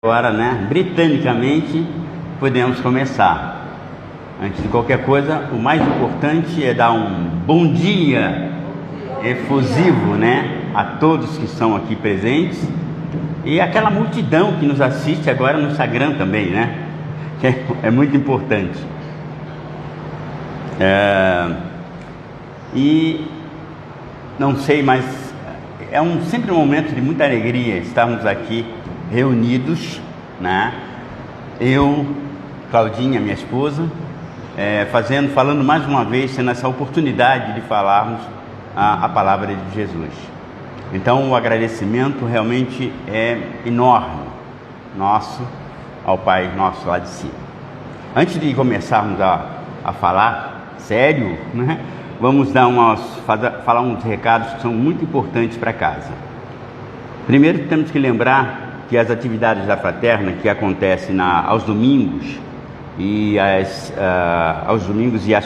Agora, né, britanicamente, podemos começar. Antes de qualquer coisa, o mais importante é dar um bom dia efusivo, né, a todos que estão aqui presentes e aquela multidão que nos assiste agora no Instagram também, né, que é muito importante. E não sei, mas sempre um momento de muita alegria estarmos aqui reunidos, né? Eu, Claudinha, minha esposa, falando mais uma vez, tendo essa oportunidade de falarmos a palavra de Jesus. Então o agradecimento realmente é enorme nosso ao Pai nosso lá de cima. Antes de começarmos a falar sério, né? Vamos falar uns recados que são muito importantes para casa. Primeiro, temos que lembrar que as atividades da Fraterna, que acontecem aos domingos e às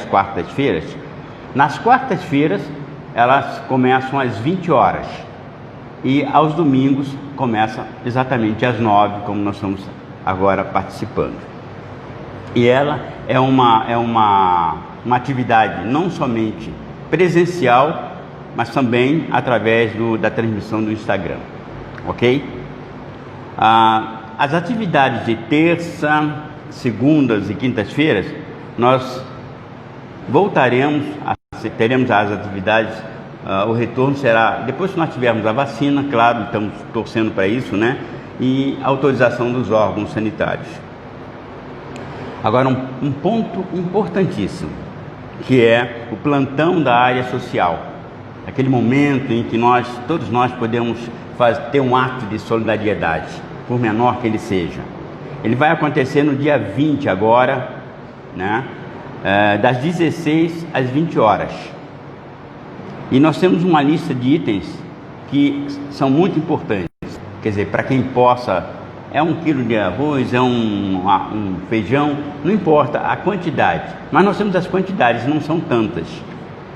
quartas-feiras, nas quartas-feiras elas começam às 20 horas e aos domingos começa exatamente às 9, como nós estamos agora participando. E ela é uma atividade não somente presencial, mas também através da transmissão do Instagram, ok? As atividades de terça, segundas e quintas-feiras, nós teremos as atividades, o retorno será depois que nós tivermos a vacina, claro, estamos torcendo para isso, né? E autorização dos órgãos sanitários. Agora, um ponto importantíssimo, que é o plantão da área social, aquele momento em que todos nós podemos ter um ato de solidariedade, por menor que ele seja. Ele vai acontecer no dia 20 agora, né? Das 16 às 20 horas. E nós temos uma lista de itens que são muito importantes. Quer dizer, para quem possa, é 1 quilo de arroz, é um feijão, não importa a quantidade. Mas nós temos as quantidades, não são tantas.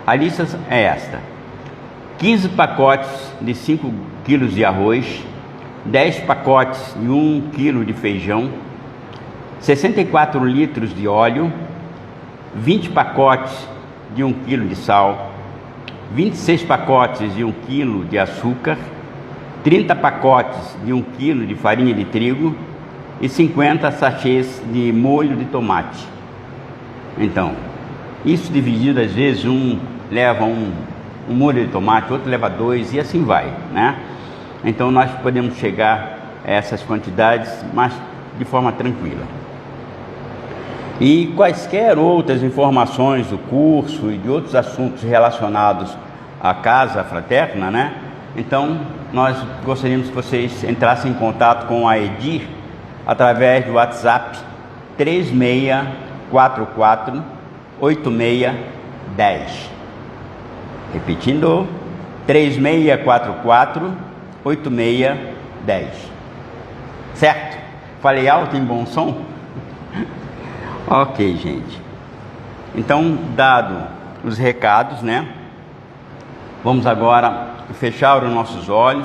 A lista é esta: 15 pacotes de 5 quilos de arroz, 10 pacotes de 1 quilo de feijão, 64 litros de óleo, 20 pacotes de 1 quilo de sal, 26 pacotes de 1 quilo de açúcar, 30 pacotes de 1 quilo de farinha de trigo e 50 sachês de molho de tomate. Então, isso dividido, às vezes um leva um molho de tomate, outro leva 2 e assim vai, né? Então nós podemos chegar a essas quantidades, mas de forma tranquila. E quaisquer outras informações do curso e de outros assuntos relacionados à Casa Fraterna, né? Então nós gostaríamos que vocês entrassem em contato com a Edir através do WhatsApp 3644 8610. Repetindo, 3644 8610. Certo? Falei alto em bom som? Ok, gente. Então, dado os recados, né? Vamos agora fechar os nossos olhos,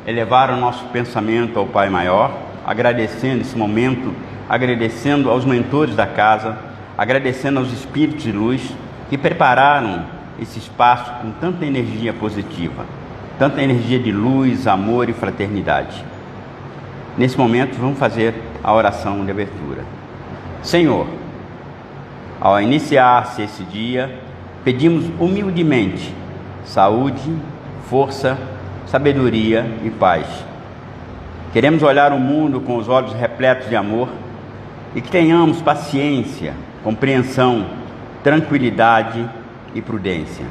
elevar o nosso pensamento ao Pai Maior, agradecendo esse momento, agradecendo aos mentores da casa, agradecendo aos espíritos de luz que prepararam esse espaço com tanta energia positiva, tanta energia de luz, amor e fraternidade. Nesse momento vamos fazer a oração de abertura. Senhor, ao iniciar-se esse dia, pedimos humildemente saúde, força, sabedoria e paz. Queremos olhar o mundo com os olhos repletos de amor e que tenhamos paciência, compreensão, tranquilidade e prudência.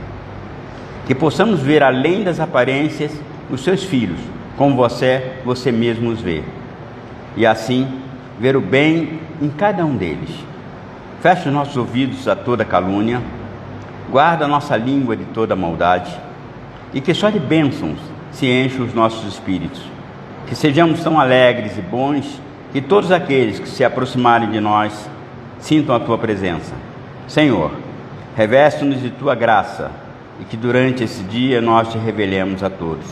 Que possamos ver além das aparências os seus filhos, como você mesmo os vê. E assim, ver o bem em cada um deles. Feche os nossos ouvidos a toda calúnia, guarda a nossa língua de toda maldade, e que só de bênçãos se enchem os nossos espíritos. Que sejamos tão alegres e bons, que todos aqueles que se aproximarem de nós sintam a tua presença. Senhor, reveste-nos de tua graça, e que durante esse dia nós te revelemos a todos.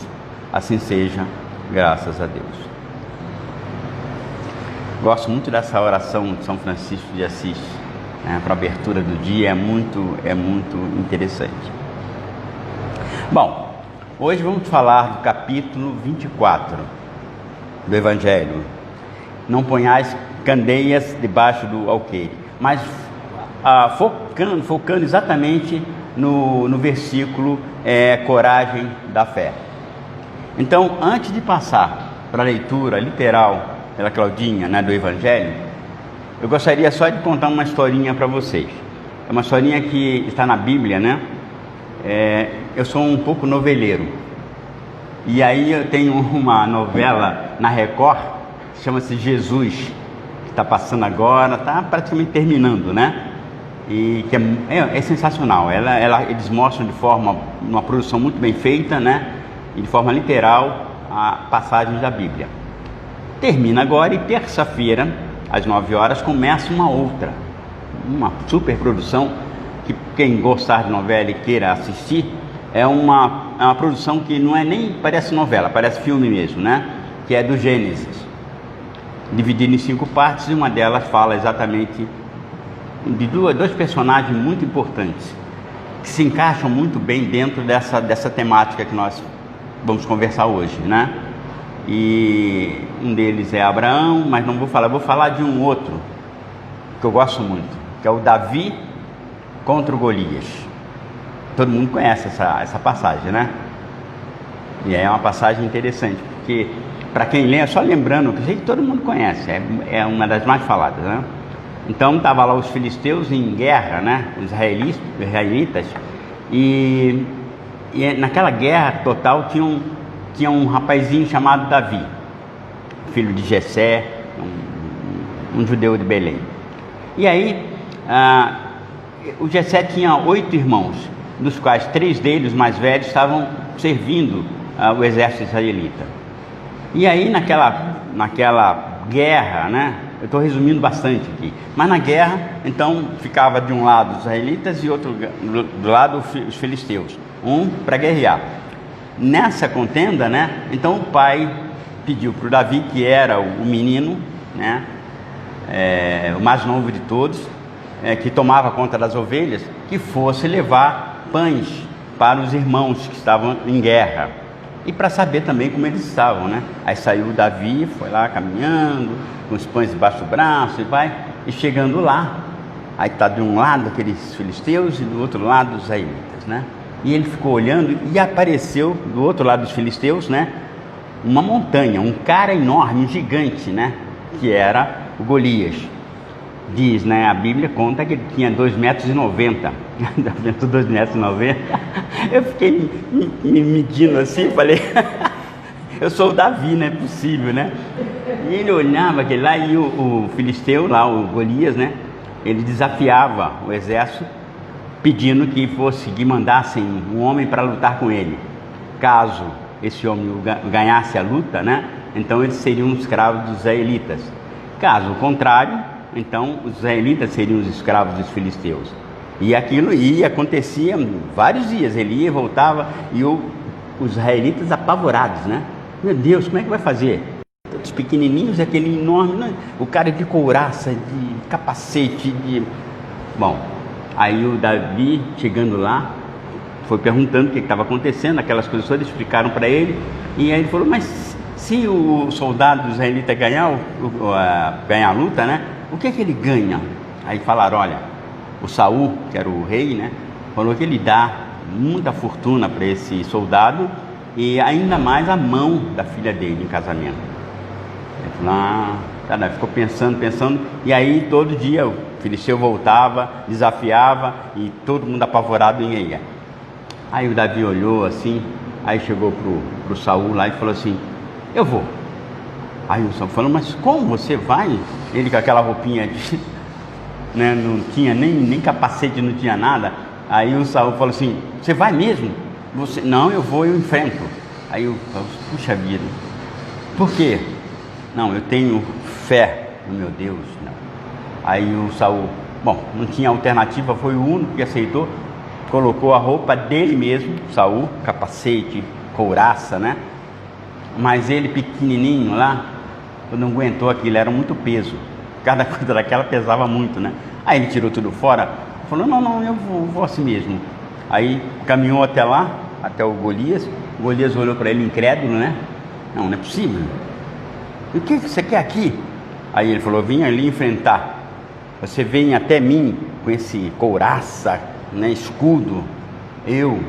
Assim seja, graças a Deus. Gosto muito dessa oração de São Francisco de Assis, né, para a abertura do dia, é muito interessante. Bom, hoje vamos falar do capítulo 24 do Evangelho. Não ponhais candeias debaixo do alqueire, mas focando exatamente no versículo coragem da fé. Então, antes de passar para a leitura literal pela Claudinha, né, do Evangelho, eu gostaria só de contar uma historinha para vocês. É uma historinha que está na Bíblia, né? Eu sou um pouco noveleiro, e aí eu tenho uma novela na Record, chama-se Jesus, que está passando agora, está praticamente terminando, né? E que é sensacional. Eles mostram de uma produção muito bem feita, né? E de forma literal a passagem da Bíblia. Termina agora e terça-feira, às 9 horas, começa uma super produção que quem gostar de novela e queira assistir, é uma produção que não é nem parece novela, parece filme mesmo, né? Que é do Gênesis, dividido em 5 partes, e uma delas fala exatamente de dois personagens muito importantes, que se encaixam muito bem dentro dessa temática que nós vamos conversar hoje, né? E um deles é Abraão, mas não vou falar, vou falar de um outro que eu gosto muito, que é o Davi contra o Golias. Todo mundo conhece essa passagem, né? E é uma passagem interessante, porque para quem lê, só lembrando que todo mundo conhece, é uma das mais faladas, né? Então estavam lá os filisteus em guerra, né? Os israelitas, e naquela guerra total tinha um rapazinho chamado Davi, filho de Jessé, um judeu de Belém. E aí o Jessé tinha 8 irmãos, dos quais 3 deles, mais velhos, estavam servindo o exército israelita. E aí naquela guerra, né? Eu estou resumindo bastante aqui, mas na guerra, então, ficava de um lado os israelitas e outro do lado os filisteus, um para guerrear. Nessa contenda, né? Então o pai pediu para o Davi, que era o menino, né? O mais novo de todos, que tomava conta das ovelhas, que fosse levar pães para os irmãos que estavam em guerra, e para saber também como eles estavam, né? Aí saiu o Davi, foi lá caminhando, com os pães debaixo do braço, e chegando lá, aí está de um lado aqueles filisteus e do outro lado os israelitas, né? E ele ficou olhando e apareceu do outro lado dos filisteus, né? Uma montanha, um cara enorme, um gigante, né? Que era o Golias. Diz, né? A Bíblia conta que ele tinha 2,90 metros. 2,90 metros. Eu fiquei me medindo assim, falei, eu sou o Davi, não é possível, né? E ele olhava aquele lá, e o filisteu lá, o Golias, né? Ele desafiava o exército, pedindo que mandassem um homem para lutar com ele. Caso esse homem ganhasse a luta, né? Então eles seriam os escravos dos israelitas. Caso contrário, então os israelitas seriam os escravos dos filisteus. E aquilo acontecia vários dias, ele ia e voltava, e os israelitas apavorados, né? Meu Deus, como é que vai fazer? Os pequenininhos, aquele enorme, né? O cara de couraça, de capacete, Bom, aí o Davi, chegando lá, foi perguntando o que estava acontecendo, aquelas coisas todas, explicaram para ele, e aí ele falou, mas se o soldado israelita ganhar a luta, né? O que ele ganha? Aí falaram, olha, o Saul, que era o rei, né? Falou que ele dá muita fortuna para esse soldado, e ainda mais a mão da filha dele em casamento. Ele falou, ficou pensando, e aí todo dia o filisteu voltava, desafiava, e todo mundo apavorado em ir. Aí o Davi olhou assim, aí chegou pro Saul lá e falou assim, eu vou. Aí o Saul falou, mas como você vai? Ele com aquela roupinha né, não tinha nem capacete, não tinha nada. Aí o Saul falou assim, você vai mesmo? Não, eu vou, eu enfrento. Aí eu falei, puxa vida, por quê? Não, eu tenho fé no meu Deus. Não. Aí o Saul, não tinha alternativa, foi o único que aceitou, colocou a roupa dele mesmo, Saul, capacete, couraça, né? Mas ele pequenininho lá, não aguentou aquilo, era muito peso. Cada coisa daquela pesava muito, né? Aí ele tirou tudo fora, falou, não, eu vou assim mesmo. Aí caminhou até lá, até o Golias olhou para ele incrédulo, né? Não é possível. E o que você quer aqui? Aí ele falou, vim ali enfrentar. Você vem até mim com esse couraça, né, escudo. Eu,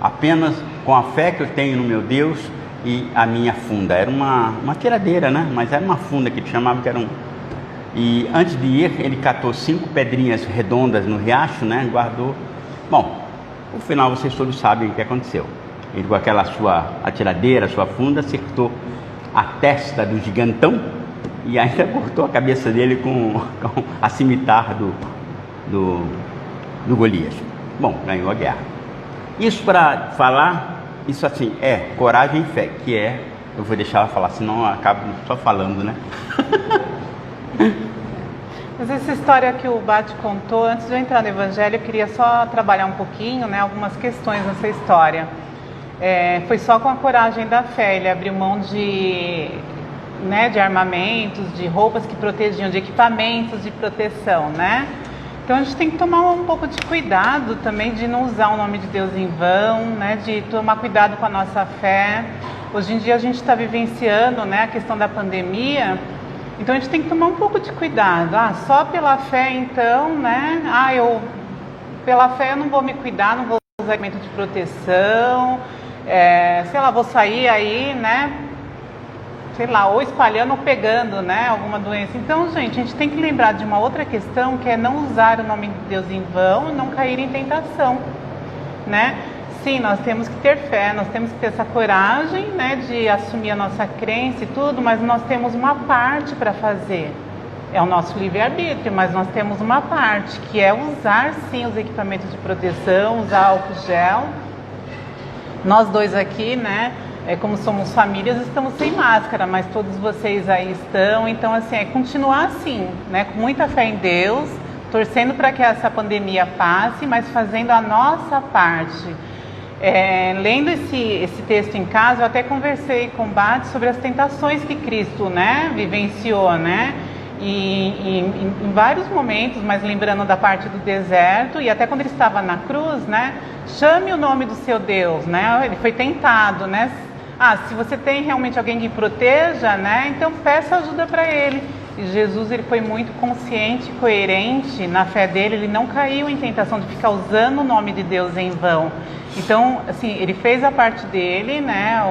apenas com a fé que eu tenho no meu Deus e a minha funda. Era uma tiradeira, né? Mas era uma funda que te chamava que era um... E antes de ir, ele catou 5 pedrinhas redondas no riacho, né? Guardou. Bom, no final vocês todos sabem o que aconteceu. Ele com aquela sua atiradeira, sua funda, acertou a testa do gigantão e ainda cortou a cabeça dele com a cimitarra do Golias. Bom, ganhou a guerra. Isso para falar, isso assim, é coragem e fé, que é, eu vou deixar ela falar, senão eu acabo só falando, né? Mas essa história que o Bate contou, antes de eu entrar no Evangelho, eu queria só trabalhar um pouquinho, né, algumas questões nessa história. Foi só com a coragem da fé, ele abriu mão de armamentos, de roupas que protegiam, de equipamentos de proteção, né? Então a gente tem que tomar um pouco de cuidado também de não usar o nome de Deus em vão, né? De tomar cuidado com a nossa fé. Hoje em dia a gente está vivenciando, né, a questão da pandemia, então a gente tem que tomar um pouco de cuidado. Só pela fé então, né? Pela fé eu não vou me cuidar, não vou usar equipamento de proteção, vou sair aí, né? Ou espalhando ou pegando, né, alguma doença. Então, gente, a gente tem que lembrar de uma outra questão, que é não usar o nome de Deus em vão e não cair em tentação, né? Sim, nós temos que ter fé, nós temos que ter essa coragem, né, de assumir a nossa crença e tudo, mas nós temos uma parte para fazer. É o nosso livre-arbítrio, mas nós temos uma parte, que é usar, sim, os equipamentos de proteção, usar álcool gel. Nós dois aqui, né, como somos famílias, estamos sem máscara, mas todos vocês aí estão. Então, assim, continuar assim, né, com muita fé em Deus, torcendo para que essa pandemia passe, mas fazendo a nossa parte. Lendo esse texto em casa, eu até conversei com o Bate sobre as tentações que Cristo, né, vivenciou, né, e em vários momentos, mas lembrando da parte do deserto, e até quando ele estava na cruz, né, chame o nome do seu Deus, né, ele foi tentado, né, se você tem realmente alguém que proteja, né, então peça ajuda para ele. E Jesus, ele foi muito consciente, coerente na fé dele, ele não caiu em tentação de ficar usando o nome de Deus em vão. Então, assim, ele fez a parte dele, né,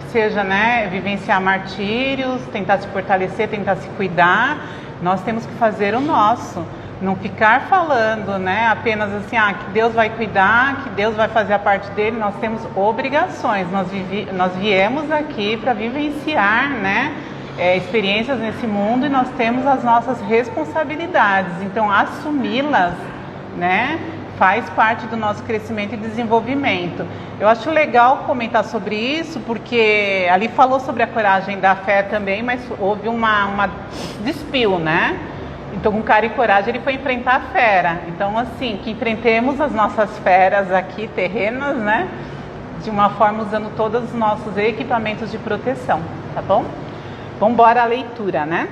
que seja, né, vivenciar martírios, tentar se fortalecer, tentar se cuidar. Nós temos que fazer o nosso, não ficar falando, né, apenas assim, que Deus vai cuidar, que Deus vai fazer a parte dele. Nós temos obrigações, nós viemos aqui para vivenciar, né, experiências nesse mundo, e nós temos as nossas responsabilidades. Então, assumi-las, né, faz parte do nosso crescimento e desenvolvimento. Eu acho legal comentar sobre isso, porque ali falou sobre a coragem da fé também, mas houve uma despiu, né? Então, com cara e coragem, ele foi enfrentar a fera. Então, assim, que enfrentemos as nossas feras aqui, terrenas, né? De uma forma usando todos os nossos equipamentos de proteção, tá bom? Vamos embora à leitura, né?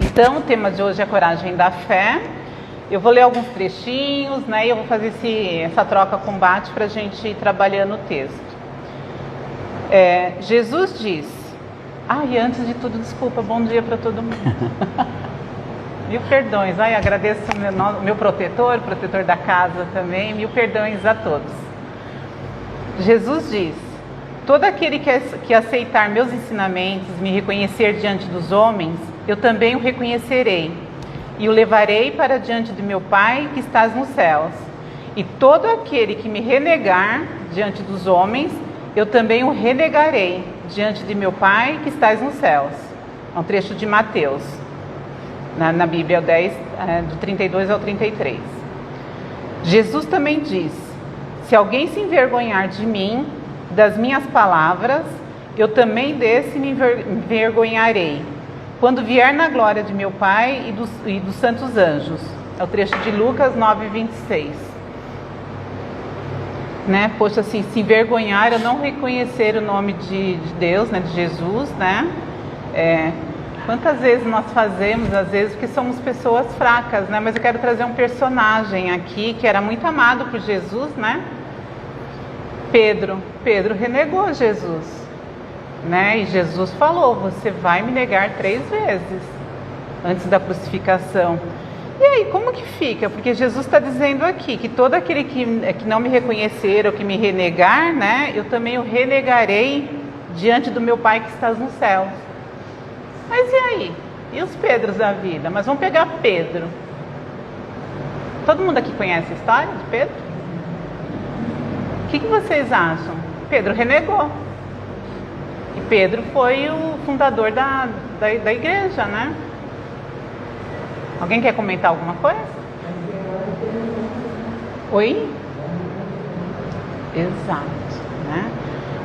Então, o tema de hoje é a coragem da fé. Eu vou ler alguns trechinhos, né? E eu vou fazer essa troca com Bate para a gente ir trabalhando o texto. Jesus diz... e antes de tudo, desculpa, bom dia para todo mundo. Mil perdões. Agradeço o meu protetor da casa também. Mil perdões a todos. Jesus diz... Todo aquele que aceitar meus ensinamentos, me reconhecer diante dos homens, eu também o reconhecerei, e o levarei para diante do meu Pai que estás nos céus. E todo aquele que me renegar diante dos homens, eu também o renegarei diante de meu Pai que estás nos céus. É um trecho de Mateus, na Bíblia 10, do 32 ao 33. Jesus também diz: se alguém se envergonhar de mim, das minhas palavras, eu também desse me envergonharei, quando vier na glória de meu Pai e dos santos anjos. É o trecho de Lucas 9:26. Né? Poxa, assim, se envergonhar, eu não reconhecer o nome de Deus, né, de Jesus, né? Quantas vezes nós fazemos, às vezes, porque somos pessoas fracas, né? Mas eu quero trazer um personagem aqui que era muito amado por Jesus, né? Pedro. Pedro renegou Jesus, né? E Jesus falou: você vai me negar 3 vezes antes da crucificação. E aí, como que fica? Porque Jesus está dizendo aqui que todo aquele que não me reconhecer ou que me renegar, né? Eu também o renegarei diante do meu Pai que está nos céus. Mas e aí? E os Pedros da vida? Mas vamos pegar Pedro. Todo mundo aqui conhece a história de Pedro? O que vocês acham? Pedro renegou. E Pedro foi o fundador da igreja, né? Alguém quer comentar alguma coisa? Oi? Exato, né?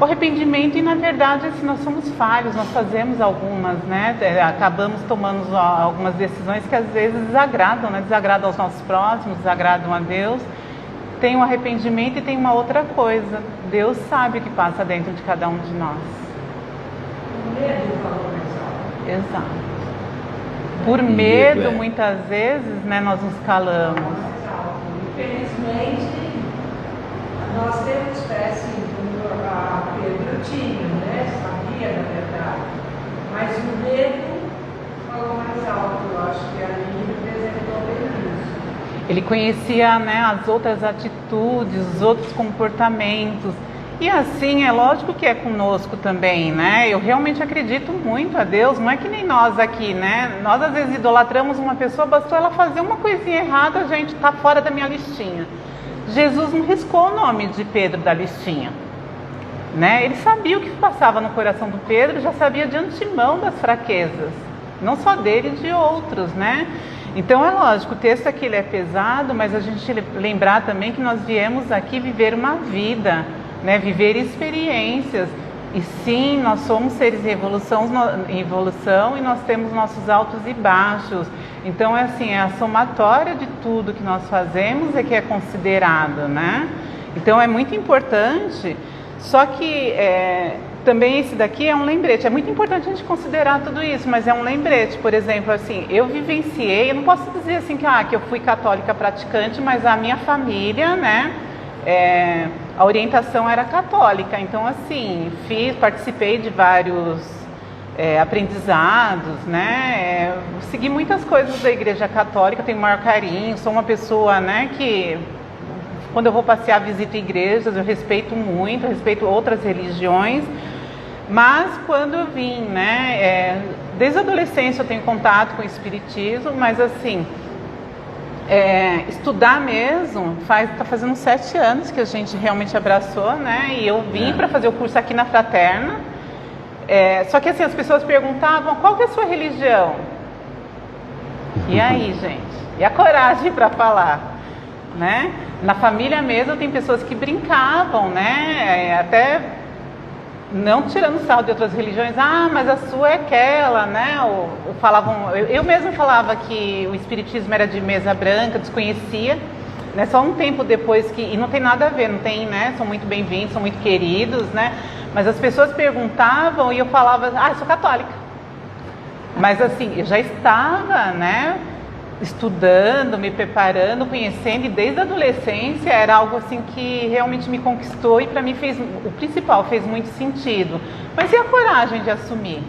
O arrependimento, e na verdade, assim, nós somos falhos, nós fazemos algumas, né? Acabamos tomando algumas decisões que às vezes desagradam, né? Desagradam aos nossos próximos, desagradam a Deus. Tem um arrependimento e tem uma outra coisa. Deus sabe o que passa dentro de cada um de nós. O medo falou mais alto. Exato. Por medo, muitas vezes, né, nós nos calamos. Infelizmente, nós temos espécie como a Pedro tinha, né? Sabia, na verdade. Mas o medo falou mais alto. Eu acho que ali representou bem isso. Ele conhecia, né, as outras atitudes, os outros comportamentos. E assim, é lógico que é conosco também, né? Eu realmente acredito muito a Deus, não é que nem nós aqui, né? Nós às vezes idolatramos uma pessoa, bastou ela fazer uma coisinha errada, a gente tá fora da minha listinha. Jesus não riscou o nome de Pedro da listinha, né? Ele sabia o que passava no coração do Pedro, já sabia de antemão das fraquezas, não só dele, de outros, né? Então é lógico, o texto aqui ele é pesado, mas a gente lembrar também que nós viemos aqui viver uma vida, né, viver experiências, e sim, nós somos seres em evolução e nós temos nossos altos e baixos. Então é assim, é a somatória de tudo que nós fazemos é que é considerado, né? Então é muito importante, só que também esse daqui é um lembrete. É muito importante a gente considerar tudo isso, mas é um lembrete. Por exemplo, assim, eu vivenciei, eu não posso dizer assim que eu fui católica praticante, mas a minha família, né, a orientação era católica. Então, assim, participei de vários aprendizados, né, segui muitas coisas da Igreja Católica, tenho o maior carinho, sou uma pessoa, né, que quando eu vou passear, visito igrejas, eu respeito muito, respeito outras religiões, mas quando eu vim, né, desde a adolescência eu tenho contato com o Espiritismo, mas assim, estudar mesmo, tá fazendo 7 anos que a gente realmente abraçou, né, e eu vim para fazer o curso aqui na Fraterna, só que assim, as pessoas perguntavam, qual que é a sua religião? E aí, gente? E a coragem para falar? Né? Na família mesmo tem pessoas que brincavam, né? Até não tirando sarro de outras religiões, mas a sua é aquela, né? Ou falavam, eu mesmo falava que o espiritismo era de mesa branca, desconhecia, né? Só um tempo depois e não tem nada a ver, não tem, né? São muito bem-vindos, são muito queridos, né? Mas as pessoas perguntavam e eu falava, eu sou católica. Mas assim, eu já estava, né, estudando, me preparando, conhecendo, e desde a adolescência era algo assim que realmente me conquistou e para mim o principal fez muito sentido. Mas e a coragem de assumir?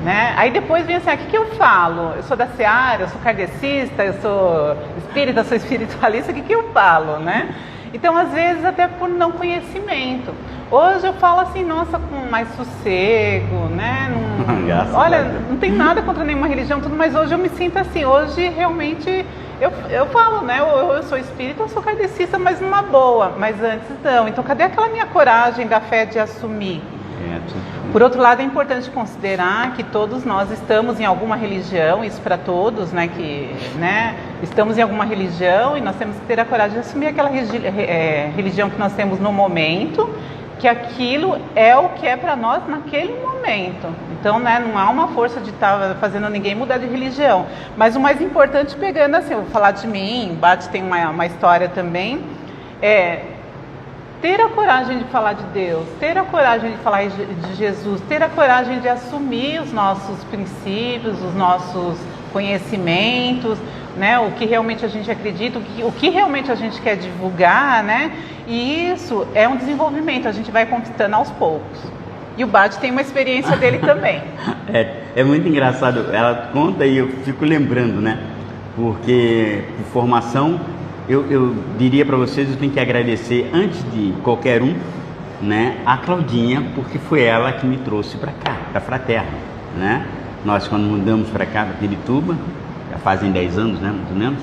Né? Aí depois vem assim, o que eu falo? Eu sou da Seara, eu sou kardecista, eu sou espírita, eu sou espiritualista, o que eu falo, né? Então, às vezes, até por não conhecimento. Hoje eu falo assim, nossa, com mais sossego, né? Olha, não tem nada contra nenhuma religião, tudo, mas hoje eu me sinto assim. Hoje, realmente, eu falo, né? Eu sou espírita, eu sou kardecista, mas numa boa. Mas antes não. Então, cadê aquela minha coragem da fé de assumir? Por outro lado, é importante considerar que todos nós estamos em alguma religião, isso para todos, né, que, né, estamos em alguma religião e nós temos que ter a coragem de assumir aquela religião que nós temos no momento, que aquilo é o que é para nós naquele momento. Então, né, não há uma força de estar fazendo ninguém mudar de religião. Mas o mais importante, pegando assim, eu vou falar de mim, Bate tem uma história também, ter a coragem de falar de Deus, ter a coragem de falar de Jesus, ter a coragem de assumir os nossos princípios, os nossos conhecimentos, né? O que realmente a gente acredita, o que realmente a gente quer divulgar, né? E isso é um desenvolvimento, a gente vai conquistando aos poucos. E o Bate tem uma experiência dele também. É muito engraçado, ela conta e eu fico lembrando, né? Porque por formação, eu diria para vocês, eu tenho que agradecer antes de qualquer um, né, a Claudinha, porque foi ela que me trouxe para cá, para Fraterno, né? Nós quando mudamos para cá, para Pirituba, já fazem 10 anos, né, mais ou menos.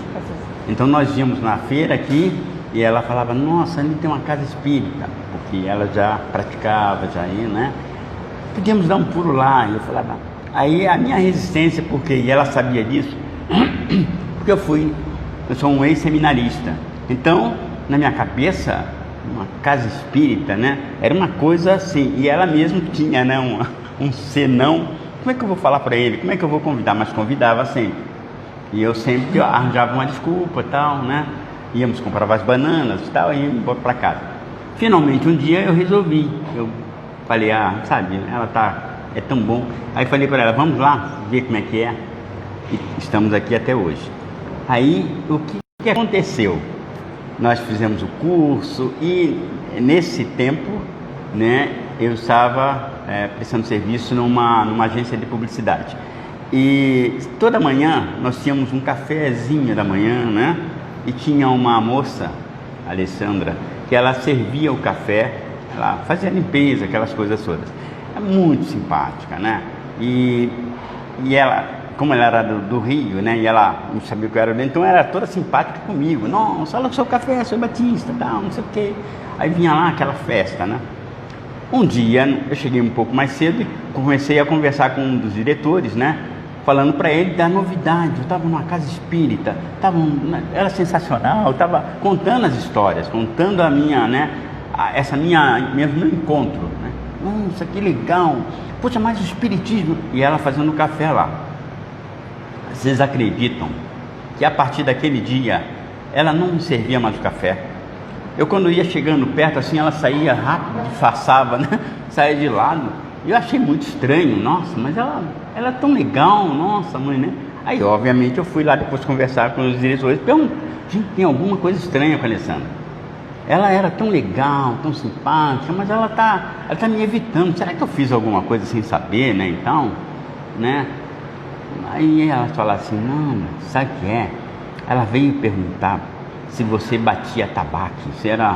Então nós íamos na feira aqui e ela falava, nossa, ali tem uma casa espírita, porque ela já praticava, já ia, né? Podíamos dar um pulo lá. E eu falava, aí a minha resistência, porque e ela sabia disso, porque eu sou um ex-seminarista. Então, na minha cabeça, uma casa espírita, né? Era uma coisa assim, e ela mesma tinha, né, um senão. Como é que eu vou falar para ele? Como é que eu vou convidar? Mas convidava sempre. E eu sempre arranjava uma desculpa e tal, né? Íamos comprar as bananas e tal, e íamos embora para casa. Finalmente, um dia eu resolvi. Eu falei, sabe, ela é tão bom. Aí falei para ela, vamos lá ver como é que é. E estamos aqui até hoje. Aí, o que aconteceu? Nós fizemos o curso e nesse tempo, né, eu estava prestando serviço numa agência de publicidade. E toda manhã nós tínhamos um cafezinho da manhã, né? E tinha uma moça, a Alessandra, que ela servia o café, ela fazia limpeza, aquelas coisas todas. É muito simpática, né? E ela, como ela era do Rio, né? E ela não sabia o que eu era, então era toda simpática comigo. Nossa, olha o seu café, seu Batista, tal, não sei o quê. Aí vinha lá aquela festa, né? Um dia eu cheguei um pouco mais cedo e comecei a conversar com um dos diretores, né? Falando para ele da novidade. Eu estava numa casa espírita, era sensacional, eu estava contando as histórias, contando a minha, né? Meu encontro, né? Nossa, que legal! Poxa, mais o espiritismo. E ela fazendo café lá. Vocês acreditam que a partir daquele dia ela não me servia mais o café? Eu quando ia chegando perto assim, ela saía rápido, disfarçava, né? Saía de lado. E eu achei muito estranho, nossa, mas ela é tão legal, nossa mãe, né? Aí obviamente eu fui lá depois conversar com os diretores, perguntei, gente, tem alguma coisa estranha com a Alessandra? Ela era tão legal, tão simpática, mas ela tá me evitando. Será que eu fiz alguma coisa sem saber, né? Então, né? Aí ela falou assim, não, sabe o que é? Ela veio perguntar se você batia tabaco, se era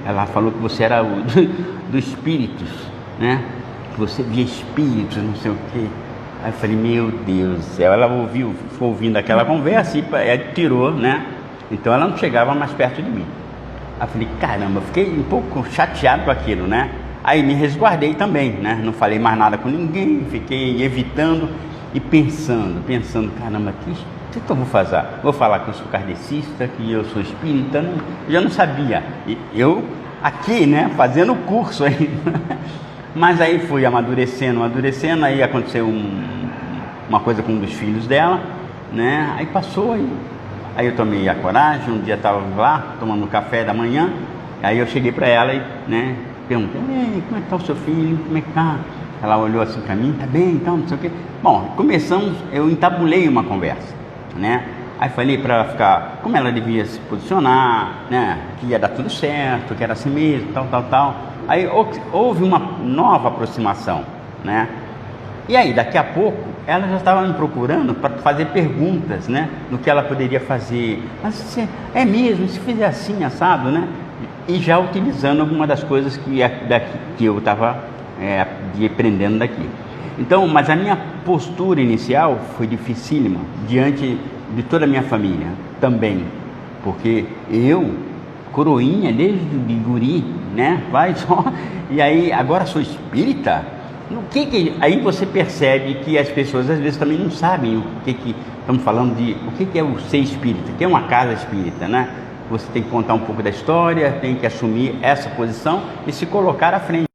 ela falou que você era do espíritos, né? Que você via espíritos, não sei o quê. Aí eu falei, meu Deus do céu. Ela ficou ouvindo aquela conversa e tirou, né? Então ela não chegava mais perto de mim. Aí eu falei, caramba, fiquei um pouco chateado com aquilo, né? Aí me resguardei também, né? Não falei mais nada com ninguém, fiquei evitando e pensando, caramba, o que eu vou fazer? Vou falar que eu sou kardecista, que eu sou espírita? Eu já não sabia. E eu aqui, né, fazendo o curso aí. Mas aí fui amadurecendo, aí aconteceu uma coisa com um dos filhos dela, né? Aí passou, aí eu tomei a coragem, um dia estava lá, tomando café da manhã, aí eu cheguei para ela e, né, perguntei, como é que está o seu filho, como é que está? Ela olhou assim para mim, tá bem, então, não sei o quê. Bom, eu entabulei uma conversa, né? Aí falei para ela ficar, como ela devia se posicionar, né? Que ia dar tudo certo, que era assim mesmo, tal. Aí houve uma nova aproximação, né? E aí, daqui a pouco, ela já estava me procurando para fazer perguntas, né? Do que ela poderia fazer. Mas é mesmo, se fizer assim, assado, né? E já utilizando alguma das coisas que eu estava aprendendo daqui. Então, mas a minha postura inicial foi dificílima diante de toda a minha família também, porque eu, coroinha desde de guri, né? Vai só, e aí agora sou espírita. Aí você percebe que as pessoas às vezes também não sabem o que estamos falando o que é o ser espírita, o que é uma casa espírita, né? Você tem que contar um pouco da história, tem que assumir essa posição e se colocar à frente,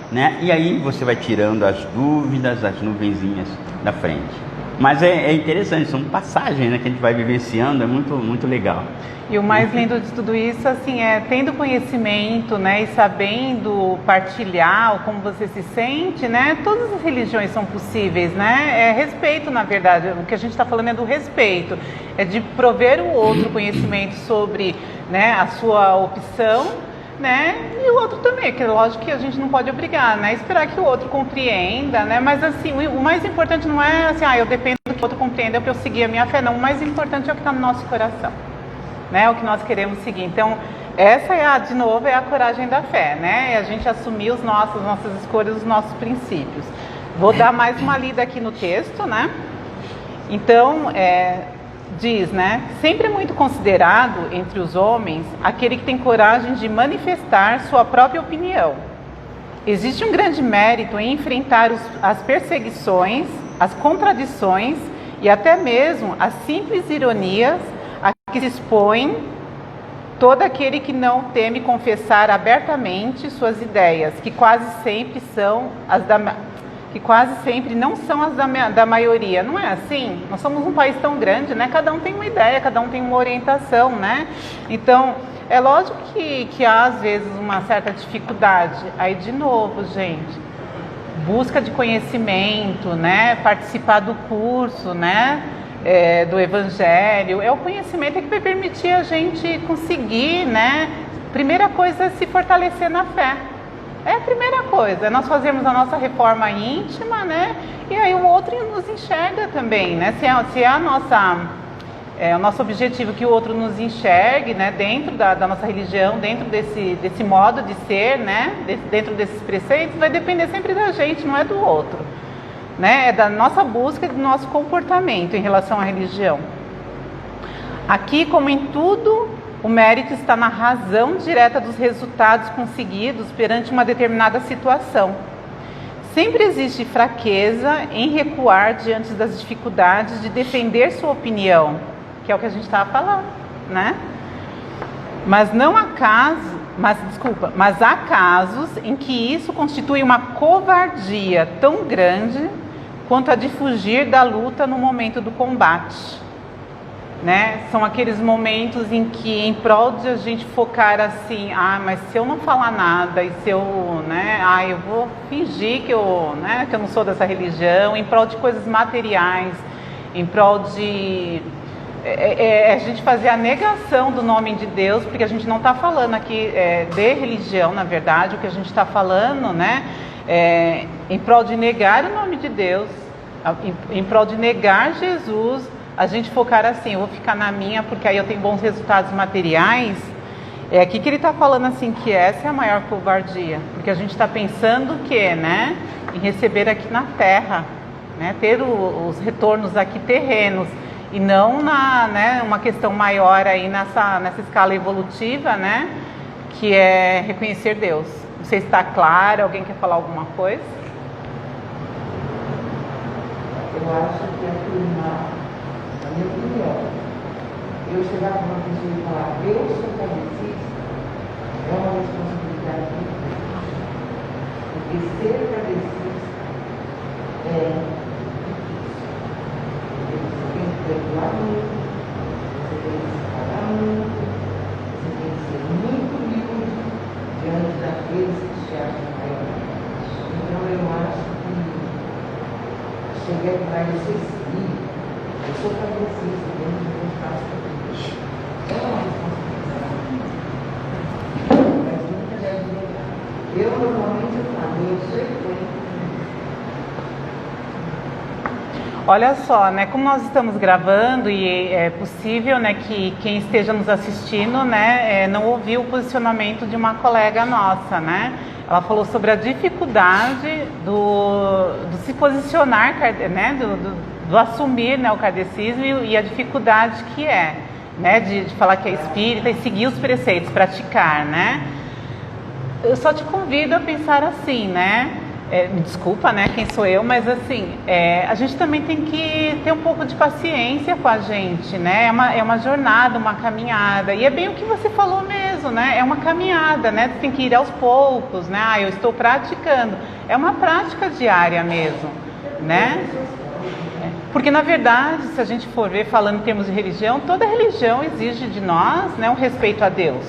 né? E aí você vai tirando as dúvidas, as nuvenzinhas da frente. Mas é interessante, são passagens, né, que a gente vai vivenciando, é muito, muito legal. E o mais lindo de tudo isso, assim, é tendo conhecimento, né, e sabendo partilhar como você se sente, né, todas as religiões são possíveis, né, é respeito, na verdade, o que a gente está falando é do respeito, é de prover o outro conhecimento sobre, né, a sua opção, né, e o outro também, que é lógico que a gente não pode obrigar, né, esperar que o outro compreenda, né, mas assim, o mais importante não é assim, eu dependo que o outro compreenda para eu seguir a minha fé, não, o mais importante é o que está no nosso coração. Né, o que nós queremos seguir. Então, essa de novo, é a coragem da fé, né? É a gente assumir as nossas escolhas, os nossos princípios. Vou dar mais uma lida aqui no texto, né? Então, diz, né? Sempre é muito considerado entre os homens aquele que tem coragem de manifestar sua própria opinião. Existe um grande mérito em enfrentar as perseguições, as contradições e até mesmo as simples ironias a que se expõe todo aquele que não teme confessar abertamente suas ideias, que quase sempre não são as da maioria. Não é assim? Nós somos um país tão grande, né? Cada um tem uma ideia, cada um tem uma orientação, né? Então, é lógico que há às vezes uma certa dificuldade. Aí, de novo, gente, busca de conhecimento, né? Participar do curso, né? Do Evangelho, é o conhecimento que vai permitir a gente conseguir, né? Primeira coisa é se fortalecer na fé. É a primeira coisa, nós fazemos a nossa reforma íntima, né? E aí o outro nos enxerga também, né? Se é o nosso objetivo que o outro nos enxergue, né? Dentro da nossa religião, dentro desse modo de ser, né? Dentro desses preceitos, vai depender sempre da gente, não é do outro. Né? É da nossa busca e do nosso comportamento em relação à religião. Aqui, como em tudo, o mérito está na razão direta dos resultados conseguidos perante uma determinada situação. Sempre existe fraqueza em recuar diante das dificuldades de defender sua opinião, que é o que a gente estava falando, né? Mas há casos em que isso constitui uma covardia tão grande quanto a de fugir da luta no momento do combate, né? São aqueles momentos em que, em prol de a gente focar assim, mas se eu não falar nada e se eu, né, eu vou fingir que eu não sou dessa religião, em prol de coisas materiais, em prol de a gente fazer a negação do nome de Deus, porque a gente não está falando aqui de religião, na verdade, o que a gente está falando, né? Em prol de negar o nome de Deus, em prol de negar Jesus, a gente focar assim, eu vou ficar na minha porque aí eu tenho bons resultados materiais. É aqui que ele está falando assim, que essa é a maior covardia, porque a gente está pensando que, né, em receber aqui na terra, né, ter os retornos aqui terrenos, e não uma questão maior aí nessa escala evolutiva, né, que é reconhecer Deus. Não sei se está claro, alguém quer falar alguma coisa? Eu acho que afirmar, na minha opinião, eu chegar para uma pessoa e falar, eu sou kardecista, é uma responsabilidade muito grande. Porque ser kardecista é difícil. Você tem que perdoar muito, você tem que se separar muito, você tem que ser muito humilde diante daqueles que se acham maiores. Então eu acho que cheguei para esse livro, eu sou kardecista, dentro do que eu faço por isso. É uma responsabilidade. Mas nunca deve negar. Eu normalmente falo, eu sou Olha só, né, como nós estamos gravando e é possível, né, que quem esteja nos assistindo, né, não ouviu o posicionamento de uma colega nossa, né? Ela falou sobre a dificuldade do se posicionar, né, do assumir, né, o kardecismo e a dificuldade que é, né, de falar que é espírita e seguir os preceitos, praticar, né? Eu só te convido a pensar assim, né? Me desculpa, né, quem sou eu, mas assim, a gente também tem que ter um pouco de paciência com a gente, né? É uma jornada, uma caminhada, e é bem o que você falou mesmo, né? É uma caminhada, né? Você tem que ir aos poucos, né? Eu estou praticando, é uma prática diária mesmo, né? Porque, na verdade, se a gente for ver, falando em termos de religião, toda religião exige de nós, né, um respeito a Deus.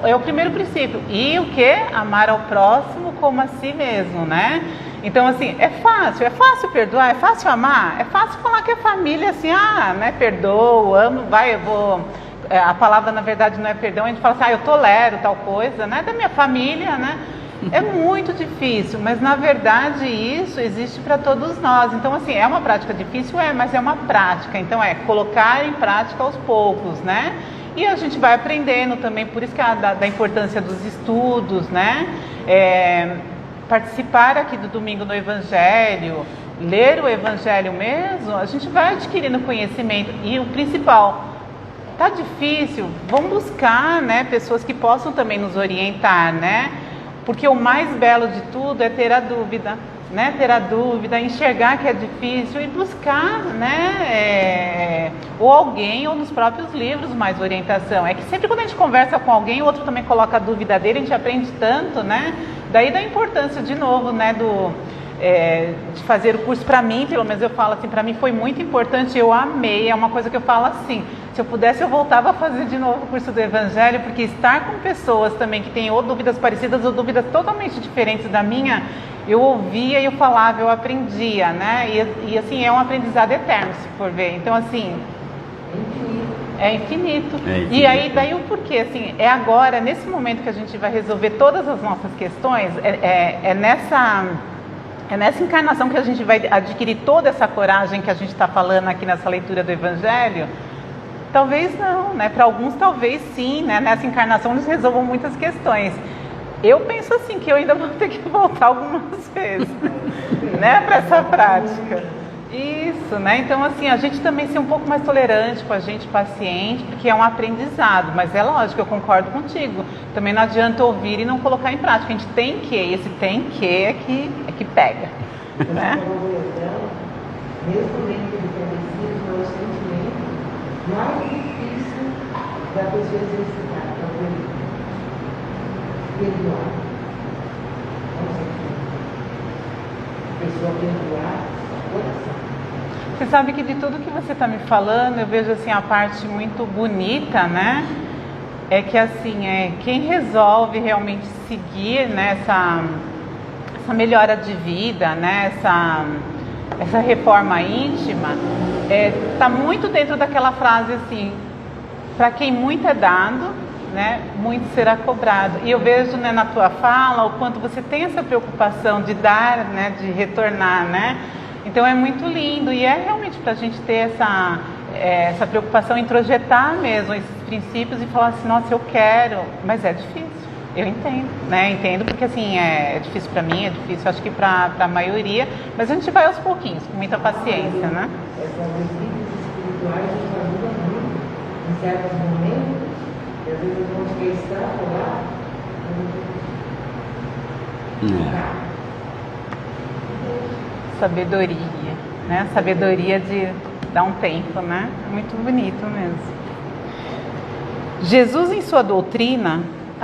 É o primeiro princípio. E o que? Amar ao próximo como a si mesmo, né? Então, assim, é fácil perdoar, é fácil amar, é fácil falar que a família, assim, né, perdoo, amo, eu vou... A palavra, na verdade, não é perdão, a gente fala assim, eu tolero tal coisa, né, da minha família, né? É muito difícil, mas, na verdade, isso existe para todos nós. Então, assim, é uma prática difícil? Mas é uma prática. Então, colocar em prática aos poucos, né? E a gente vai aprendendo também, por isso que da importância dos estudos, né? Participar aqui do Domingo no Evangelho, ler o Evangelho mesmo, a gente vai adquirindo conhecimento. E o principal, tá difícil, vamos buscar, né, pessoas que possam também nos orientar, né? Porque o mais belo de tudo é ter a dúvida, né? Ter a dúvida, enxergar que é difícil e buscar, né? Ou alguém, ou nos próprios livros, mais orientação. É que sempre quando a gente conversa com alguém, o outro também coloca a dúvida dele, a gente aprende tanto, né? Daí da importância, de novo, né? De fazer o curso. Para mim, pelo menos eu falo assim, para mim foi muito importante, eu amei, é uma coisa que eu falo assim, se eu pudesse eu voltava a fazer de novo o curso do Evangelho, porque estar com pessoas também que têm ou dúvidas parecidas ou dúvidas totalmente diferentes da minha, eu ouvia e eu falava, eu aprendia, né? E assim, é um aprendizado eterno, se for ver. Então, assim, é infinito. E aí, daí o porquê, assim, é agora, nesse momento que a gente vai resolver todas as nossas questões, é nessa encarnação que a gente vai adquirir toda essa coragem que a gente está falando aqui nessa leitura do Evangelho. Talvez não, né? Para alguns talvez sim, né? Nessa encarnação eles resolvam muitas questões. Eu penso assim, que eu ainda vou ter que voltar algumas vezes, né? Para essa prática. Isso, né? Então, assim, a gente também ser um pouco mais tolerante com a gente, paciente, porque é um aprendizado, mas é lógico, eu concordo contigo. Também não adianta ouvir e não colocar em prática. A gente tem que, esse tem que é que pega, né? Mesmo dentro do progressismo, é o sentimento mais difícil da pessoa exercitar, que é o perdoar. É o sentimento. A pessoa perdoar o coração. Você sabe que de tudo que você está me falando, eu vejo assim a parte muito bonita, né? É que assim, quem resolve realmente seguir, né, essa melhora de vida, né, essa reforma íntima, está muito dentro daquela frase assim, para quem muito é dado, né, muito será cobrado. E eu vejo, né, na tua fala o quanto você tem essa preocupação de dar, né, de retornar, né? Então é muito lindo e é realmente para a gente ter essa preocupação em projetar mesmo esses princípios e falar assim, nossa, eu quero, mas é difícil, eu entendo, né? Entendo porque assim, é difícil para mim, é difícil acho que para a maioria, mas a gente vai aos pouquinhos, com muita paciência, né? Essas visitas espirituais nos ajudam muito em certos momentos, e às vezes a gente quer extrapolar, sabedoria, né? Sabedoria de dar um tempo, né? Muito bonito mesmo. Jesus em sua doutrina...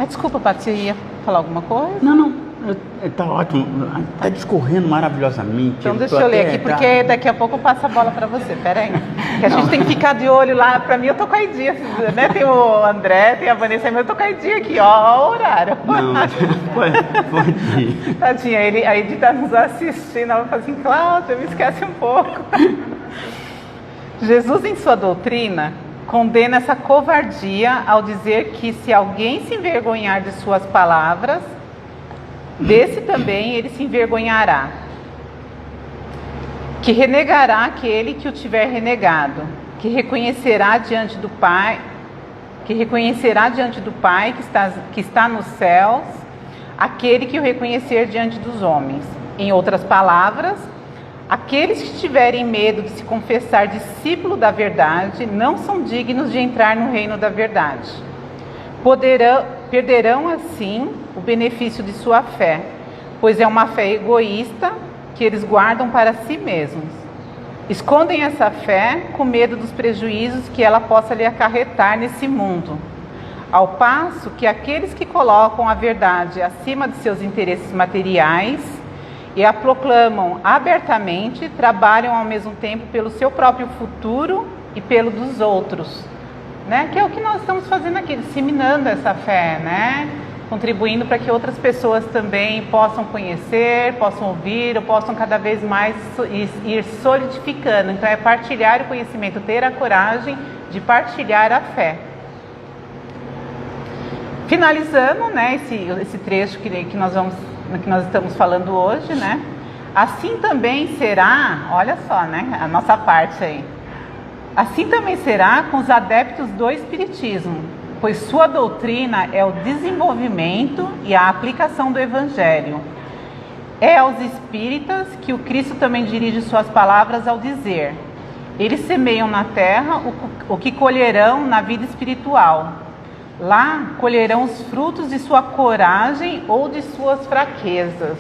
desculpa, Paty, ia falar alguma coisa? Não. Está ótimo. Está discorrendo maravilhosamente. Então deixa eu ler aqui, porque daqui a pouco eu passo a bola para você. Pera aí. Que a gente tem que ficar de olho lá. Para mim, eu tô caidinha, né? Tem o André, tem a Vanessa, mas eu tô caidinha aqui, ó o horário. Não, mas pode ir. Tadinha, a Edi tá nos assistindo, ela fala assim, Cláudia, me esquece um pouco. Jesus em sua doutrina condena essa covardia ao dizer que se alguém se envergonhar de suas palavras, desse também ele se envergonhará, que renegará aquele que o tiver renegado, que reconhecerá diante do Pai que está nos céus, aquele que o reconhecer diante dos homens. Em outras palavras, aqueles que tiverem medo de se confessar discípulo da verdade não são dignos de entrar no reino da verdade. Perderão assim o benefício de sua fé, pois é uma fé egoísta que eles guardam para si mesmos. Escondem essa fé com medo dos prejuízos que ela possa lhe acarretar nesse mundo. Ao passo que aqueles que colocam a verdade acima de seus interesses materiais e a proclamam abertamente, trabalham ao mesmo tempo pelo seu próprio futuro e pelo dos outros, né? Que é o que nós estamos fazendo aqui, disseminando essa fé, né? Contribuindo para que outras pessoas também possam conhecer, possam ouvir, ou possam cada vez mais ir solidificando. Então é partilhar o conhecimento, ter a coragem de partilhar a fé. Finalizando, né, esse trecho que nós estamos falando hoje, né? Assim também será, olha só, né, a nossa parte aí. Assim também será com os adeptos do Espiritismo, pois sua doutrina é o desenvolvimento e a aplicação do Evangelho. É aos espíritas que o Cristo também dirige suas palavras ao dizer: eles semeiam na terra o que colherão na vida espiritual. Lá colherão os frutos de sua coragem ou de suas fraquezas.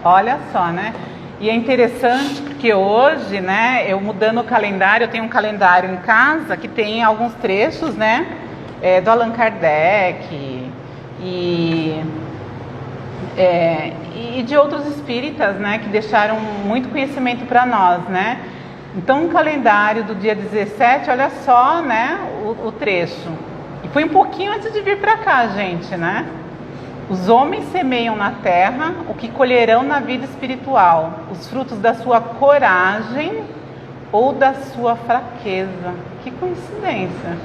Olha só, né? E é interessante porque hoje, né, eu mudando o calendário, eu tenho um calendário em casa que tem alguns trechos, né, do Allan Kardec e de outros espíritas, né, que deixaram muito conhecimento para nós, né? Então, um calendário do dia 17, olha só, né, o trecho. E foi um pouquinho antes de vir para cá, gente, né? Os homens semeiam na terra o que colherão na vida espiritual, os frutos da sua coragem ou da sua fraqueza. Que coincidência!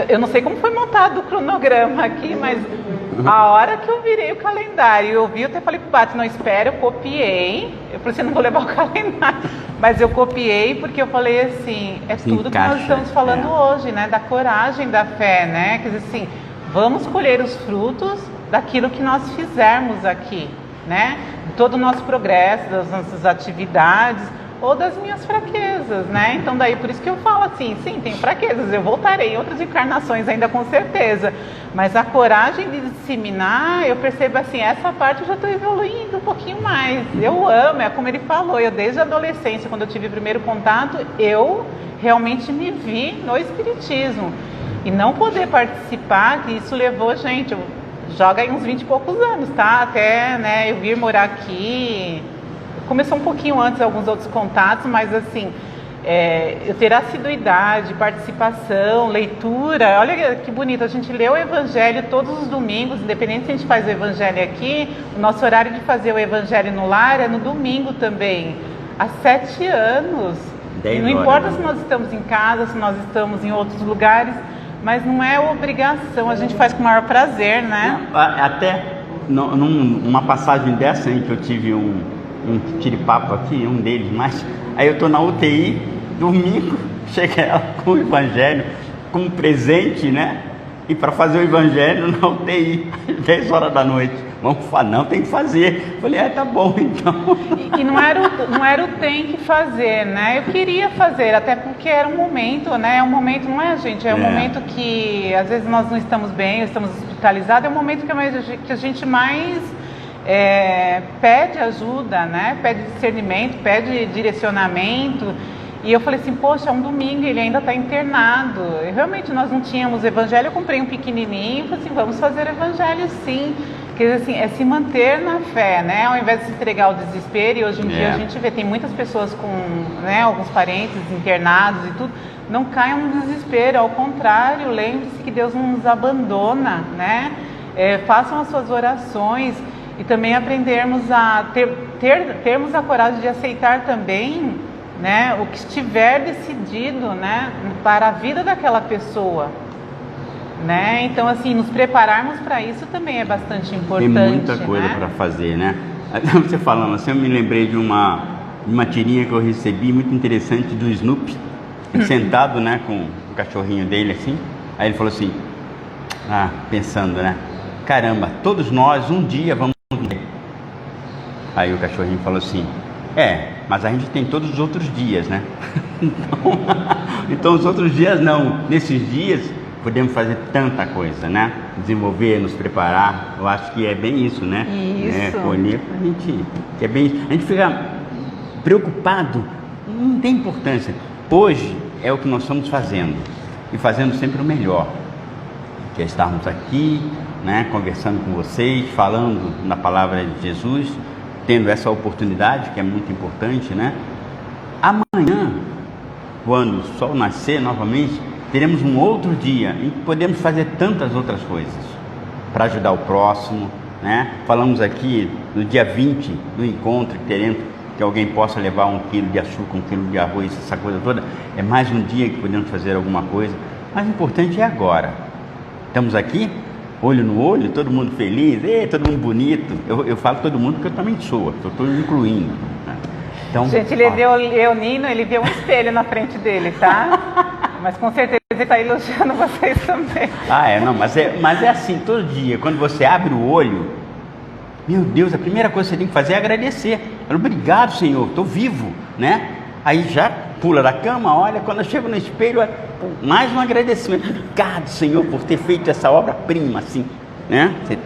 Eu não sei como foi montado o cronograma aqui, mas a hora que eu virei o calendário, eu vi, eu até falei pro Bato, não espera, eu copiei. Eu falei assim, não vou levar o calendário, mas eu copiei porque eu falei assim, é tudo que nós estamos falando hoje, né? Da coragem, da fé, né? Quer dizer assim, vamos colher os frutos daquilo que nós fizermos aqui, né? De todo o nosso progresso, das nossas atividades ou das minhas fraquezas, né? Então daí por isso que eu falo assim, sim, tenho fraquezas, eu voltarei em outras encarnações ainda com certeza, mas a coragem de disseminar, eu percebo assim, essa parte eu já estou evoluindo um pouquinho mais. Eu amo, é como ele falou, eu desde a adolescência, quando eu tive o primeiro contato, eu realmente me vi no Espiritismo. E não poder participar, que isso levou, gente, joga aí uns 20 e poucos anos, tá? Até, né, eu vir morar aqui. Começou um pouquinho antes alguns outros contatos, mas assim, eu ter assiduidade, participação, leitura. Olha que bonito, a gente lê o Evangelho todos os domingos, independente se a gente faz o Evangelho aqui, o nosso horário de fazer o Evangelho no lar é no domingo também, há 7 anos. E não importa se nós estamos em casa, se nós estamos em outros lugares, mas não é obrigação, a gente faz com o maior prazer, né? Até numa passagem dessa em que eu tive um tiripapo aqui, um deles, mas aí eu tô na UTI, domingo, chega ela com o Evangelho como presente, né? E para fazer o Evangelho na UTI, 10 horas da noite. Vamos falar, não, tem que fazer. Falei, tá bom, então. E não era o tem que fazer, né? Eu queria fazer, até porque era um momento, né? É um momento, não é, gente? É um momento que, às vezes, nós não estamos bem, estamos hospitalizados, é um momento que a gente mais pede ajuda, né? Pede discernimento, pede direcionamento. E eu falei assim, poxa, é um domingo, ele ainda está internado. E realmente nós não tínhamos evangelho, eu comprei um pequenininho, falei assim, vamos fazer evangelho sim. Quer dizer assim, é se manter na fé, né? Ao invés de se entregar ao desespero, e hoje em dia a gente vê, tem muitas pessoas com, né, alguns parentes internados e tudo, não caiam no desespero, ao contrário, lembre-se que Deus não nos abandona, né? Façam as suas orações e também aprendermos a termos a coragem de aceitar também, né, o que estiver decidido, né, para a vida daquela pessoa, né? Então assim, nos prepararmos para isso também é bastante importante. Tem muita coisa, né, para fazer, né? Você falando assim, eu me lembrei de uma tirinha que eu recebi muito interessante do Snoopy, sentado, né, com o cachorrinho dele assim. Aí ele falou assim, pensando, né, caramba, todos nós um dia vamos morrer. Aí o cachorrinho falou assim, mas a gente tem todos os outros dias, né? Então os outros dias não. Nesses dias podemos fazer tanta coisa, né? Desenvolver, nos preparar. Eu acho que é bem isso, né? Isso. Colher pra gente. Que é bem isso. A gente fica preocupado, não tem importância. Hoje é o que nós estamos fazendo. E fazendo sempre o melhor. Que é estarmos aqui, né? Conversando com vocês, falando na palavra de Jesus. tendo essa oportunidade, que é muito importante, né? Amanhã, quando o sol nascer novamente, teremos um outro dia em que podemos fazer tantas outras coisas para ajudar o próximo, né? Falamos aqui no dia 20 do encontro que teremos, que alguém possa levar 1 quilo de açúcar, 1 quilo de arroz, essa coisa toda. É mais um dia que podemos fazer alguma coisa. Mas o importante é agora. Estamos aqui, olho no olho, todo mundo feliz, todo mundo bonito. Eu falo todo mundo porque eu também sou, eu estou incluindo, né? Então, gente, ele deu Leonino, ele vê um espelho na frente dele, tá? Mas com certeza ele está elogiando vocês também. Não, mas é assim, todo dia, quando você abre o olho, meu Deus, a primeira coisa que você tem que fazer é agradecer. Obrigado, Senhor, estou vivo, né? Aí já pula da cama, olha, quando eu chego no espelho, mais um agradecimento. Obrigado, Senhor, por ter feito essa obra-prima, assim, né? Você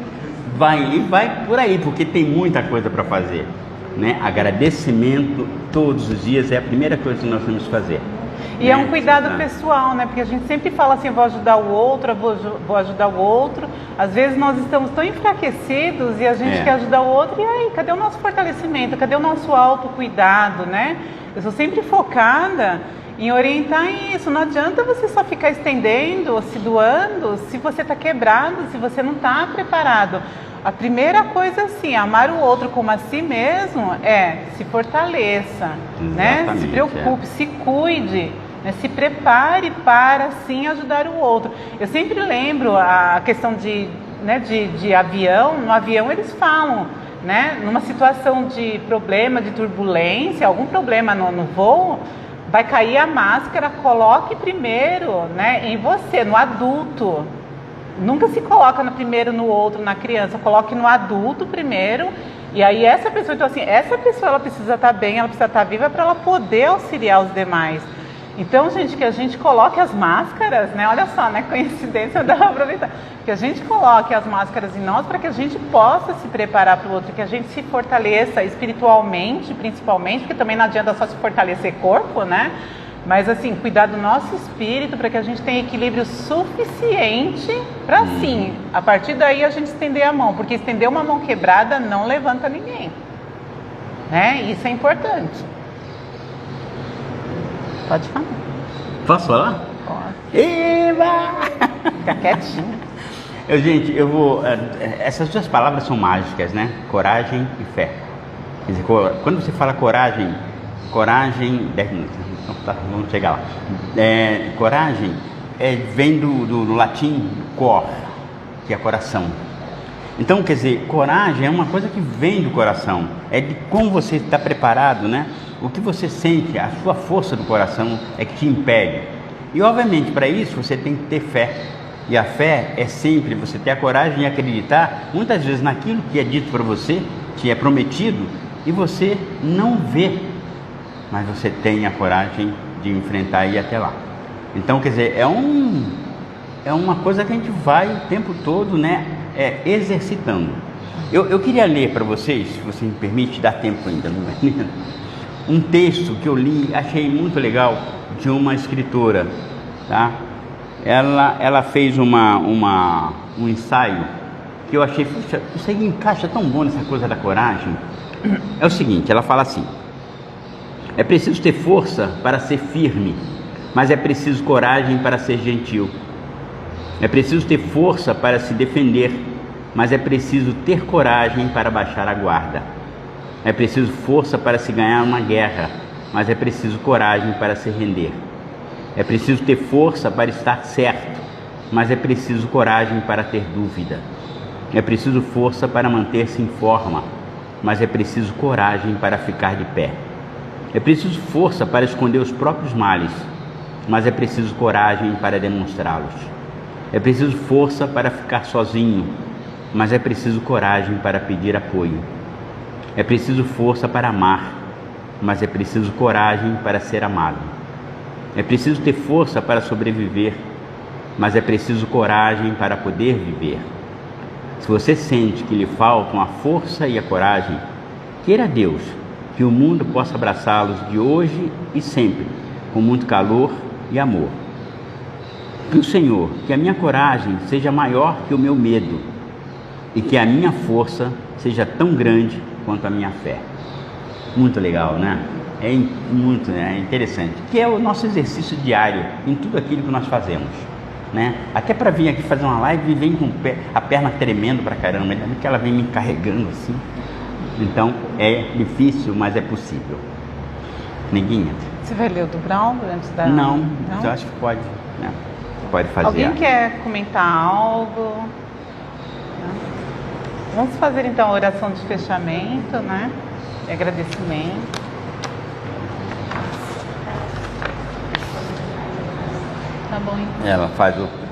vai por aí, porque tem muita coisa para fazer, né? Agradecimento todos os dias é a primeira coisa que nós temos que fazer. E é um cuidado pessoal, né? Porque a gente sempre fala assim, vou ajudar o outro, vou ajudar o outro. Às vezes nós estamos tão enfraquecidos e a gente quer ajudar o outro. E aí, cadê o nosso fortalecimento? Cadê o nosso autocuidado, né? Eu sou sempre focada em orientar isso. Não adianta você só ficar estendendo, se doando, se você está quebrado, se você não está preparado. A primeira coisa, assim, amar o outro como a si mesmo se fortaleça, né? Se preocupe, se cuide, né? Se prepare para, sim, ajudar o outro. Eu sempre lembro a questão de avião. No avião eles falam, né? Numa situação de problema, de turbulência, algum problema no voo, vai cair a máscara, coloque primeiro, né, em você, no adulto. Nunca se coloca primeiro no outro, na criança, coloque no adulto primeiro. E aí essa pessoa, então assim, essa pessoa ela precisa estar bem, ela precisa estar viva para ela poder auxiliar os demais. Então, gente, que a gente coloque as máscaras, né? Olha só, né? Coincidência, dá para aproveitar. Que a gente coloque as máscaras em nós para que a gente possa se preparar para o outro, que a gente se fortaleça espiritualmente, principalmente, porque também não adianta só se fortalecer corpo, né? Mas assim, cuidar do nosso espírito para que a gente tenha equilíbrio suficiente para sim, a partir daí a gente estender a mão, porque estender uma mão quebrada não levanta ninguém, né? Isso é importante. Pode falar. Posso falar? Pode. Eba! Fica quietinho. Gente, eu vou... essas duas palavras são mágicas, né? Coragem e fé. Quer dizer, quando você fala coragem... 10 minutos. Então, tá, vamos chegar lá. Coragem vem do latim cor, que é coração. Então, quer dizer, coragem é uma coisa que vem do coração. É de como você está preparado, né? O que você sente, a sua força do coração é que te impele. E, obviamente, para isso você tem que ter fé. E a fé é sempre você ter a coragem de acreditar, muitas vezes, naquilo que é dito para você, que é prometido, e você não vê, mas você tem a coragem de enfrentar e ir até lá. Então, quer dizer, é uma coisa que a gente vai o tempo todo, né, exercitando. Eu queria ler para vocês, se você me permite, dá tempo ainda, não é? Um texto que eu li, achei muito legal, de uma escritora, tá? Ela fez um ensaio que eu achei, puxa, isso aí encaixa tão bom nessa coisa da coragem. É o seguinte, ela fala assim: é preciso ter força para ser firme, mas é preciso coragem para ser gentil. É preciso ter força para se defender, mas é preciso ter coragem para baixar a guarda. É preciso força para se ganhar uma guerra, mas é preciso coragem para se render. É preciso ter força para estar certo, mas é preciso coragem para ter dúvida. É preciso força para manter-se em forma, mas é preciso coragem para ficar de pé. É preciso força para esconder os próprios males, mas é preciso coragem para demonstrá-los. É preciso força para ficar sozinho, mas é preciso coragem para pedir apoio. É preciso força para amar, mas é preciso coragem para ser amado. É preciso ter força para sobreviver, mas é preciso coragem para poder viver. Se você sente que lhe faltam a força e a coragem, queira a Deus que o mundo possa abraçá-los de hoje e sempre, com muito calor e amor. Que o Senhor, que a minha coragem seja maior que o meu medo, e que a minha força seja tão grande quanto a minha fé. Muito legal, né? Muito interessante. Que é o nosso exercício diário em tudo aquilo que nós fazemos, né? Até para vir aqui fazer uma live, vem com a perna tremendo pra caramba, ainda que ela vem me carregando assim. Então é difícil, mas é possível. Neguinha? Você vai ler o do Brown antes da... Não, eu acho que pode, né? Pode fazer. Alguém quer comentar algo? Não? Vamos fazer então a oração de fechamento, né? E agradecimento. Tá bom, então. Ela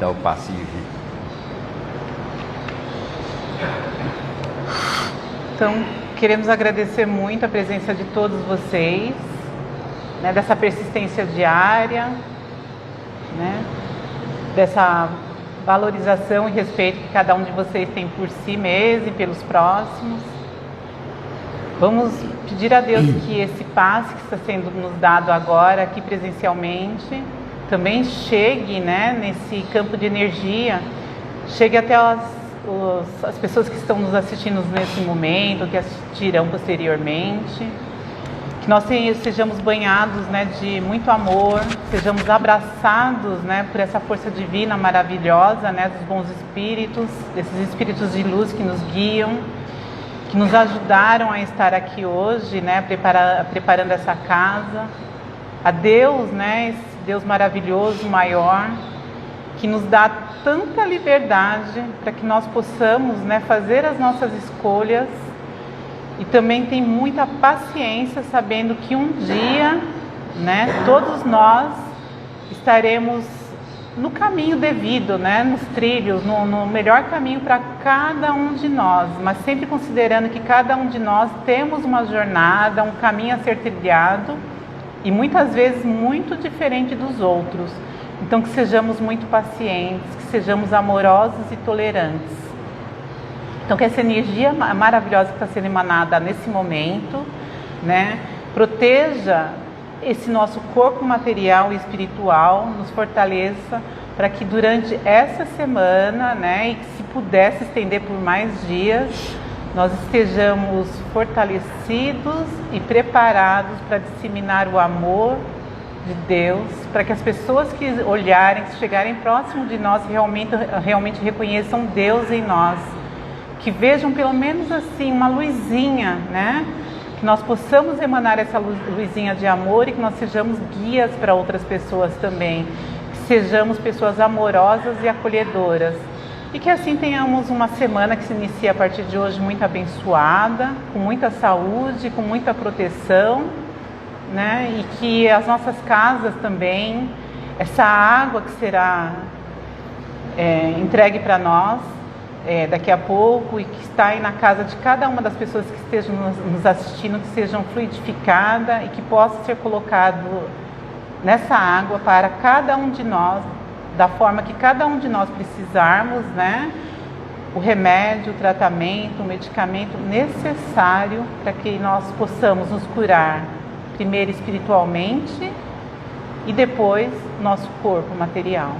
dá o passinho, gente. Então, queremos agradecer muito a presença de todos vocês, né, dessa persistência diária, né, dessa valorização e respeito que cada um de vocês tem por si mesmo e pelos próximos. Vamos pedir a Deus que esse passe que está sendo nos dado agora aqui presencialmente também chegue, né, nesse campo de energia, chegue até as pessoas que estão nos assistindo nesse momento, que assistirão posteriormente, que nós sejamos banhados, né, de muito amor, sejamos abraçados, né, por essa força divina maravilhosa, né, dos bons espíritos, desses espíritos de luz que nos guiam, que nos ajudaram a estar aqui hoje, né, preparando essa casa, a Deus, né, esse Deus maravilhoso, maior, que nos dá tanta liberdade para que nós possamos, né, fazer as nossas escolhas, e também tem muita paciência, sabendo que um dia, né, todos nós estaremos no caminho devido, né, nos trilhos, no melhor caminho para cada um de nós, mas sempre considerando que cada um de nós temos uma jornada, um caminho a ser trilhado, e muitas vezes muito diferente dos outros. Então, que sejamos muito pacientes, que sejamos amorosos e tolerantes. Então, que essa energia maravilhosa que está sendo emanada nesse momento, né, proteja esse nosso corpo material e espiritual, nos fortaleça para que durante essa semana, né, e que se pudesse estender por mais dias, nós estejamos fortalecidos e preparados para disseminar o amor de Deus, para que as pessoas que olharem, que chegarem próximo de nós, realmente reconheçam Deus em nós, que vejam pelo menos assim uma luzinha, né? Que nós possamos emanar essa luzinha de amor e que nós sejamos guias para outras pessoas também, que sejamos pessoas amorosas e acolhedoras. E que assim tenhamos uma semana que se inicia a partir de hoje muito abençoada, com muita saúde, com muita proteção, né? E que as nossas casas também, essa água que será entregue para nós daqui a pouco e que está aí na casa de cada uma das pessoas que estejam nos assistindo, que sejam fluidificada e que possa ser colocado nessa água para cada um de nós, da forma que cada um de nós precisarmos, né? O remédio, o tratamento, o medicamento necessário para que nós possamos nos curar, primeiro espiritualmente e depois nosso corpo material.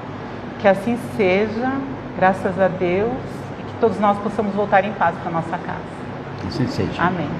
Que assim seja, graças a Deus, e que todos nós possamos voltar em paz para a nossa casa. Assim seja. Amém.